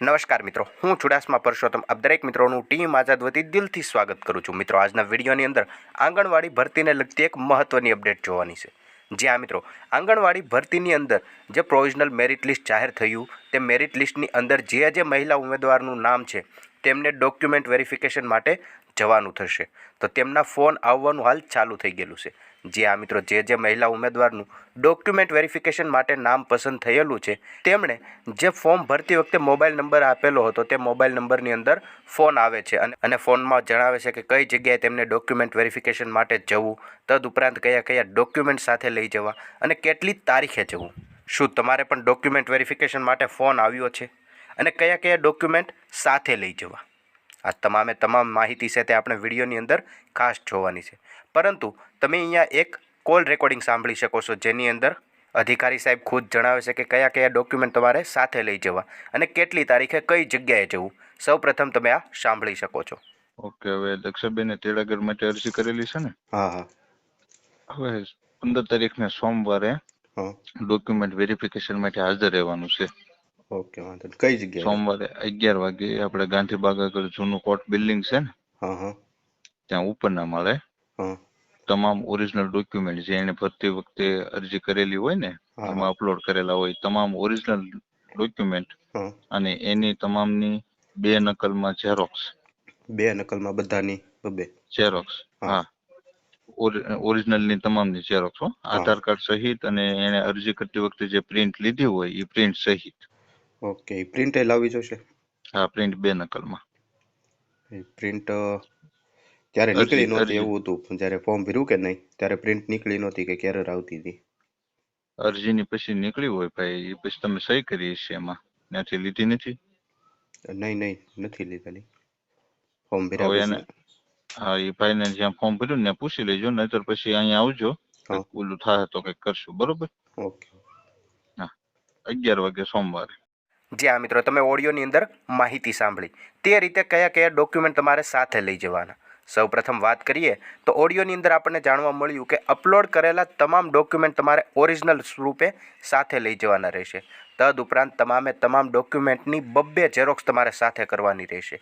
નમસ્કાર મિત્રો, હું ચુડાસમા પરસોત્તમ આપ દરેક મિત્રોનું ટીમ આઝાદ વતી દિલથી સ્વાગત કરું છું। મિત્રો, આજના વિડીયોની અંદર આંગણવાડી ભરતીને લગતી એક મહત્ત્વની અપડેટ જોવાની છે। જ્યાં મિત્રો આંગણવાડી ભરતીની અંદર જે પ્રોવિઝનલ મેરિટ લિસ્ટ જાહેર થયું તે મેરિટ લિસ્ટની અંદર જે મહિલા ઉમેદવારનું નામ છે તેમને ડોક્યુમેન્ટ વેરિફિકેશન માટે જવાનું થશે। તો તેમના ફોન આવવાનું હાલ ચાલુ થઈ ગયેલું છે। જે મિત્રો જે મહિલા ઉમેદવારનું ડોક્યુમેન્ટ વેરિફિકેશન માટે નામ પસંદ થયેલું છે તેમણે જે ફોર્મ ભરતી વખતે મોબાઈલ નંબર આપેલો હતો તે મોબાઈલ નંબરની અંદર ફોન આવે છે અને ફોનમાં જણાવે છે કે કઈ જગ્યાએ તેમને ડોક્યુમેન્ટ વેરિફિકેશન માટે જવું, તદુપરાંત કયા ડોક્યુમેન્ટ સાથે લઈ જવા અને કેટલી તારીખે જવું। શું તમારે પણ ડોક્યુમેન્ટ વેરિફિકેશન માટે ફોન આવ્યો છે અને કયા ડોક્યુમેન્ટ સાથે લઈ જવા? આ તમામ માહિતી છે તે આપણે વિડીયોની અંદર ખાસ જોવાની છે। પરંતુ તમે અહીંયા એક કોલ રેકોર્ડિંગ સાંભળી શકો છો જેની અંદર અધિકારી સાહેબ ખુદ જણાવે છે કે કયા ડોક્યુમેન્ટ તમારે સાથે લઈ જવા અને કેટલી તારીખે કઈ જગ્યાએ જવું। સૌપ્રથમ તમે આ સાંભળી શકો છો। ઓકે, હવે દક્ષાબેને તેડાગર માટે અરજી કરેલી છે ને? હા। હવે 15 તારીખને સોમવારે ડોક્યુમેન્ટ વેરિફિકેશન માટે હાજર રહેવાનું છે। ઓકે, વાંધો નહીં। કઈ જગ્યાએ? સોમવારે 11 વાગે આપણે ગાંધીબાગ આગળ જૂનું કોર્ટ બિલ્ડિંગ છે ને, ત્યાં ઉપરના માળે તમામ ઓરિજિનલ ડોક્યુમેન્ટ જે એને ભરતી વખતે અરજી કરેલી હોય ને એમાં અપલોડ કરેલા હોય તમામ ઓરિજિનલ ડોક્યુમેન્ટ અને એની તમામની 2 નકલમાં ઝેરોક્સ, 2 નકલમાં બધાની 2 ઝેરોક્સ, હા, ઓરિજિનલની તમામની ઝેરોક્સ હો, આધાર કાર્ડ સહિત અને એને અરજી કરતી વખતે જે પ્રિન્ટ લીધી હોય એ પ્રિન્ટ સહિત। ઓકે, પ્રિન્ટ લાવવી જોશે? હા, પ્રિન્ટ 2 નકલમાં। પ્રિન્ટ ત્યારે નીકળી નહોતી એવું હતું જ્યારે ફોર્મ ભર્યું કે નહીં ત્યારે પ્રિન્ટ નીકળી નહોતી કે કેરર આવતી હતી? અરજીની પછી નીકળી હોય ભાઈ, એ પછી તમે સહી કરી છે એમાં, ત્યાંથી લીધી નથી? નહીં નથી લીધેલી ફોર્મ ભર્યા હવે એને, પછી। હા, એ ભાઈને જ્યાં ફોર્મ ભર્યું ને પૂછી લેજો, નહીતર પછી અહીંયા આવજો, ઓલું થાય તો કંઈક કરશું, બરોબર? ઓકે, હા, 11 વાગે સોમવારે। જ્યાં મિત્રો તમે ઓડિયોની અંદર માહિતી સાંભળી તે રીતે કયા ડોક્યુમેન્ટ તમારે સાથે લઈ જવાના। સૌપ્રથમ વાત કરીએ તો ઓડિયોની અંદર આપણને જાણવા મળ્યું કે અપલોડ કરેલા તમામ ડોક્યુમેન્ટ તમારે ઓરિજિનલ સ્વરૂપે સાથે લઈ જવાના રહેશે। તદુપરાંત તમામ ડોક્યુમેન્ટની 2 ઝેરોક્સ તમારે સાથે કરવાની રહેશે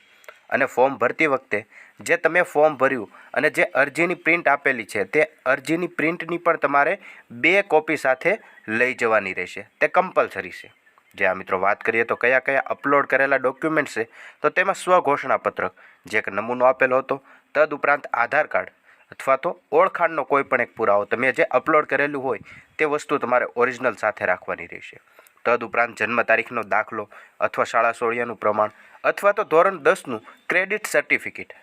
અને ફોર્મ ભરતી વખતે જે તમે ફોર્મ ભર્યું અને જે અરજીની પ્રિન્ટ આપેલી છે તે અરજીની પ્રિન્ટની પણ તમારે 2 કોપી સાથે લઈ જવાની રહેશે, તે કમ્પલસરી છે। જ્યાં મિત્રો વાત કરીએ તો કયા અપલોડ કરેલા ડોક્યુમેન્ટ છે તો તેમાં સ્વઘોષણાપત્રક જે એક નમૂનો આપેલો હતો, તદુપરાંત આધાર કાર્ડ અથવા તો ઓળખાણનો કોઈ પણ એક પુરાવો તમે જે અપલોડ કરેલું હોય તે વસ્તુ તમારે ઓરિજિનલ સાથે રાખવાની રહેશે। તદુપરાંત જન્મ તારીખનો દાખલો અથવા શાળા સોળિયાનું પ્રમાણ અથવા તો ધોરણ 10નું ક્રેડિટ સર્ટિફિકેટ,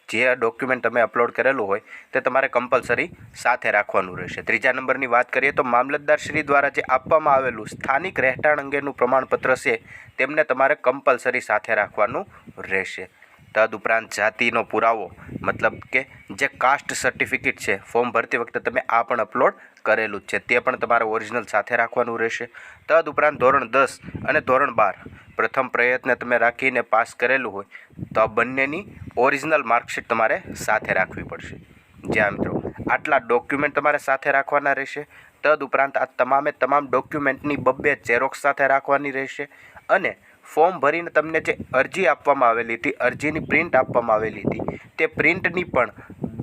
જે ડોક્યુમેન્ટ તમે અપલોડ કરેલું હોય તે તમારે કમ્પલસરી સાથે રાખવાનું રહેશે। ત્રીજા નંબરની વાત કરીએ તો મામલતદાર શ્રી દ્વારા જે આપવામાં આવેલું સ્થાનિક રહેઠાણ અંગેનું પ્રમાણપત્ર છે તેમને તમારે કમ્પલસરી સાથે રાખવાનું રહેશે। તદુપરાંત જાતિનો પુરાવો મતલબ કે જે કાસ્ટ સર્ટિફિકેટ છે ફોર્મ ભરતી વખતે તમે આ પણ અપલોડ કરેલું જ છે તે પણ તમારે ઓરિજિનલ સાથે રાખવાનું રહેશે। તદુપરાંત ધોરણ 10 અને ધોરણ 12 પ્રથમ પ્રયત્ને તમે રાખીને પાસ કરેલું હોય તો આ બંનેની ઓરિજિનલ માર્કશીટ તમારે સાથે રાખવી પડશે। જ્યાં મિત્રો આટલા ડોક્યુમેન્ટ તમારે સાથે રાખવાના રહેશે। તદુપરાંત આ તમામ ડોક્યુમેન્ટની 2 ઝેરોક્સ સાથે રાખવાની રહેશે અને ફોર્મ ભરીને તમને જે અરજી આપવામાં આવેલી હતી, અરજીની પ્રિન્ટ આપવામાં આવેલી હતી તે પ્રિન્ટની પણ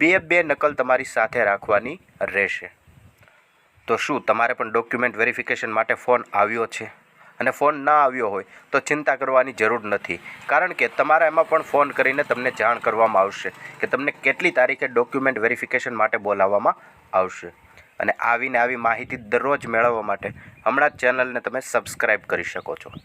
2 નકલ તમારી સાથે રાખવાની રહેશે। તો શું તમારે પણ ડોક્યુમેન્ટ વેરિફિકેશન માટે ફોન આવ્યો છે? અને ફોન ના આવ્યો હોય તો ચિંતા કરવાની જરૂર નથી, કારણ કે તમારા એમાં પણ ફોન કરીને તમને જાણ કરવામાં આવશે કે તમને કેટલી તારીખે ડોક્યુમેન્ટ વેરિફિકેશન માટે બોલાવવામાં આવશે। અને આવી માહિતી દરરોજ મેળવવા માટે હમણાં જ ચેનલને તમે સબસ્ક્રાઈબ કરી શકો છો।